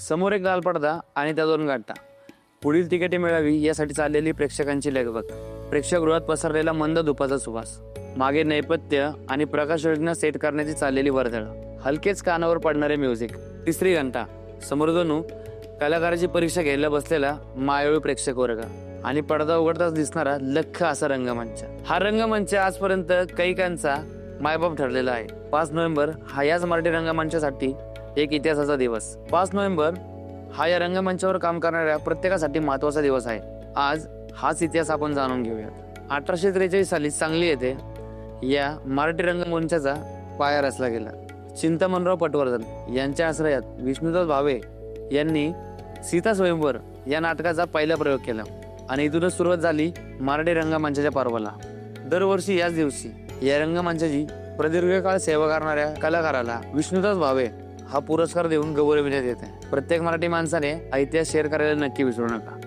समोर एक लाल पडदा आणि त्या दोन गाठा. पुढील तिकिटे मिळावी यासाठी चाललेली प्रेक्षकांची लगबग. प्रेक्षकगृहात पसरलेला मंद धुपाचा सुवास. मागे नैपथ्य आणि प्रकाश योजना सेट करण्याची चाललेली वर्दळ. हलकेच कानावर पडणारे म्युझिक. तिसरी घंटा. समोर जणू कलाकाराची परीक्षा घ्यायला बसलेला मायाळू प्रेक्षक वर्ग आणि पडदा उघडताच दिसणारा लख्ख असा रंगमंच. हा रंगमंच आजपर्यंत कैकांचा मायबाप ठरलेला आहे. 5 नोव्हेंबर हा याच मराठी रंगमंचासाठी एक इतिहासाचा दिवस. 5 नोव्हेंबर हा या रंगमंचावर काम करणाऱ्या प्रत्येकासाठी महत्वाचा दिवस आहे. आज हाच इतिहास आपण जाणून घेऊयात. 1843 साली सांगली येथे या मराठी रंगमंचाचा पाया रचला गेला. चिंतामणराव पटवर्धन यांच्या आश्रयात विष्णुदास भावे यांनी सीता स्वयंवर या नाटकाचा पहिला प्रयोग केला आणि इथूनच सुरुवात झाली मराठी रंगमंचाच्या पर्वाला. दरवर्षी याच दिवशी या रंगमंचाची प्रदीर्घ काळ सेवा करणाऱ्या कलाकाराला विष्णुदास भावे हा पुरस्कार देऊन गौरविण्यात येते. प्रत्येक मराठी माणसाने हा इतिहास शेअर करायला नक्की विसरू नका.